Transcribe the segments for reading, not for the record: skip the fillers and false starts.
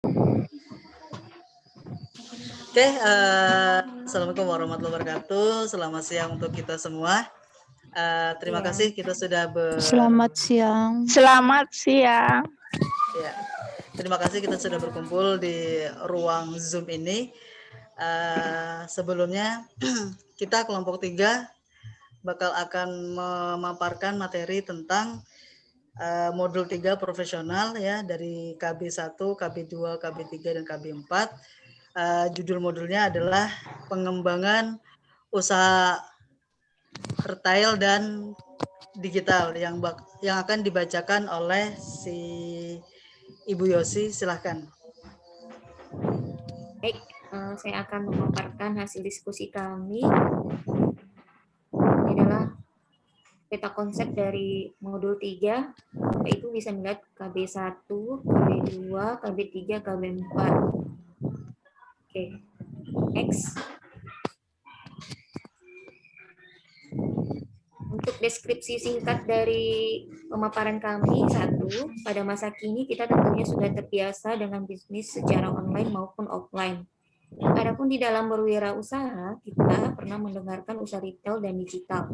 Oke, Assalamualaikum warahmatullahi wabarakatuh. Selamat siang untuk kita semua. Terima kasih kita sudah Selamat siang. Selamat siang. Ya, terima kasih kita sudah berkumpul di ruang Zoom ini. Sebelumnya kita kelompok 3 bakal akan memaparkan materi tentang modul 3 profesional ya dari KB1, KB2, KB3 dan KB4. Judul modulnya adalah pengembangan usaha retail dan digital yang akan dibacakan oleh si Ibu Yosi. Silahkan. Baik, saya akan memaparkan hasil diskusi kami. Ini adalah peta konsep dari modul 3. Bapak Ibu bisa melihat KB1, KB2, KB3, KB4. Oke, next. Untuk deskripsi singkat dari pemaparan kami, 1, pada masa kini kita tentunya sudah terbiasa dengan bisnis secara online maupun offline. Adapun di dalam berwirausaha, kita pernah mendengarkan usaha retail dan digital.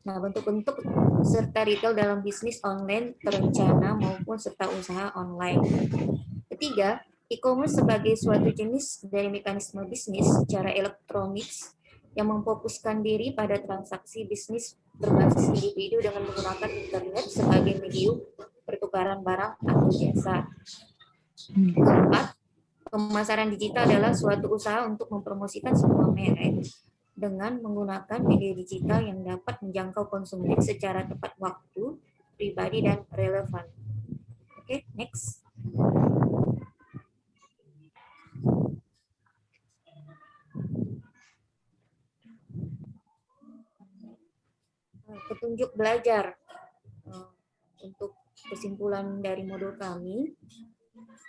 Nah, bentuk-bentuk serta retail dalam bisnis online terencana maupun serta usaha online. Ketiga, e-commerce sebagai suatu jenis dari mekanisme bisnis secara elektronik yang memfokuskan diri pada transaksi bisnis berbasis individu dengan menggunakan internet sebagai medium pertukaran barang atau jasa. Keempat, pemasaran digital adalah suatu usaha untuk mempromosikan sebuah merek dengan menggunakan media digital yang dapat menjangkau konsumen secara tepat waktu, pribadi, dan relevan. Oke, next. Petunjuk belajar. Untuk kesimpulan dari modul kami,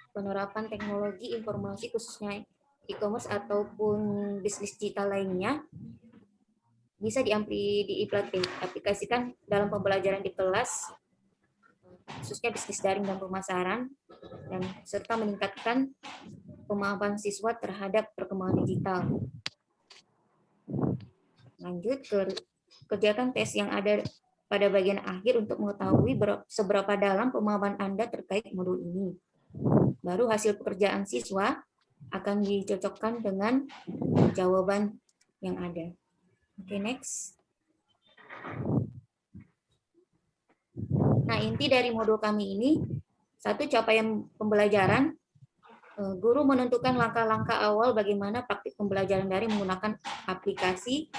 penerapan teknologi informasi khususnya e-commerce ataupun bisnis digital lainnya bisa diaplikasikan dalam pembelajaran di kelas, khususnya bisnis daring dan pemasaran, dan serta meningkatkan pemahaman siswa terhadap perkembangan digital. Lanjut ke kerjakan tes yang ada pada bagian akhir untuk mengetahui seberapa dalam pemahaman Anda terkait modul ini. Baru hasil pekerjaan siswa akan dicocokkan dengan jawaban yang ada. Oke, next. Nah, inti dari modul kami ini, 1, capaian pembelajaran. Guru menentukan langkah-langkah awal bagaimana praktik pembelajaran daring menggunakan aplikasi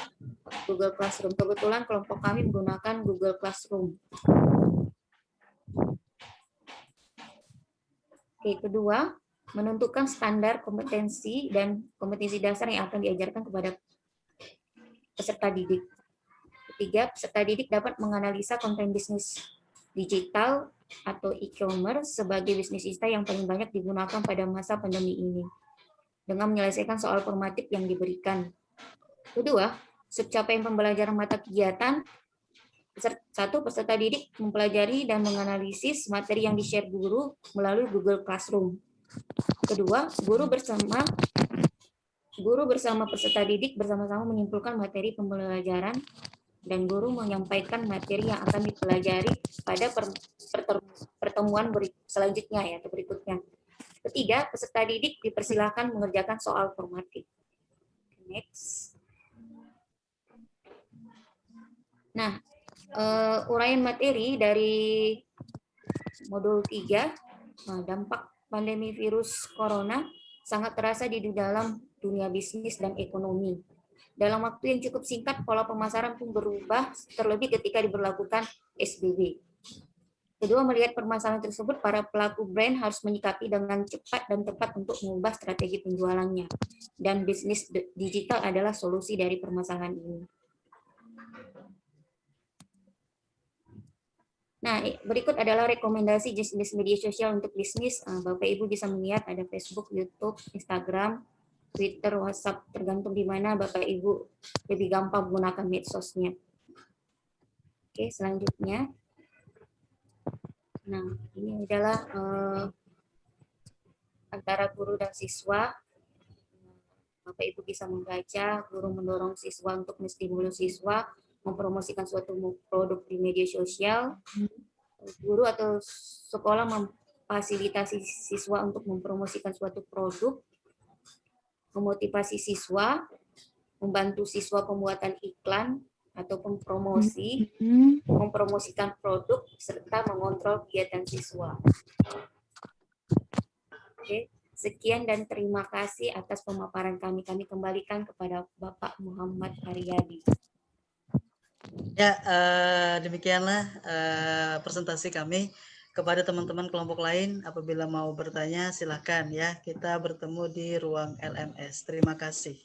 Google Classroom. Kebetulan kelompok kami menggunakan Google Classroom. Oke, kedua, menentukan standar kompetensi dan kompetensi dasar yang akan diajarkan kepada peserta didik. Ketiga, peserta didik dapat menganalisa konten bisnis digital atau e-commerce sebagai bisnis digital yang paling banyak digunakan pada masa pandemi ini dengan menyelesaikan soal formatif yang diberikan. Kedua, capaian pembelajaran mata kegiatan. 1, peserta didik mempelajari dan menganalisis materi yang di-share guru melalui Google Classroom. Kedua, guru bersama peserta didik bersama-sama menyimpulkan materi pembelajaran dan guru menyampaikan materi yang akan dipelajari pada pertemuan selanjutnya ya, atau berikutnya. Ketiga, peserta didik dipersilakan mengerjakan soal formatif. Next. Nah, uraian materi dari modul 3, dampak pandemi virus corona sangat terasa di dalam dunia bisnis dan ekonomi. Dalam waktu yang cukup singkat, pola pemasaran pun berubah, terlebih ketika diberlakukan PSBB. Kedua, melihat permasalahan tersebut, para pelaku brand harus menyikapi dengan cepat dan tepat untuk mengubah strategi penjualannya. Dan bisnis digital adalah solusi dari permasalahan ini. Nah, berikut adalah rekomendasi jenis media sosial untuk bisnis. Bapak Ibu bisa melihat ada Facebook, YouTube, Instagram, Twitter, WhatsApp, tergantung di mana Bapak Ibu lebih gampang menggunakan medsosnya. Oke, selanjutnya. Nah, ini adalah antara guru dan siswa. Bapak Ibu bisa membaca, guru mendorong siswa untuk menstimulus siswa mempromosikan suatu produk di media sosial. Guru atau sekolah memfasilitasi siswa untuk mempromosikan suatu produk, memotivasi siswa, membantu siswa pembuatan iklan ataupun promosi, mempromosikan produk, serta mengontrol kegiatan siswa. Oke, sekian dan terima kasih atas pemaparan kami. Kami kembalikan kepada Bapak Muhammad Haryadi. Ya, demikianlah presentasi kami. Kepada teman-teman kelompok lain, apabila mau bertanya, silakan ya. Kita bertemu di ruang LMS. Terima kasih.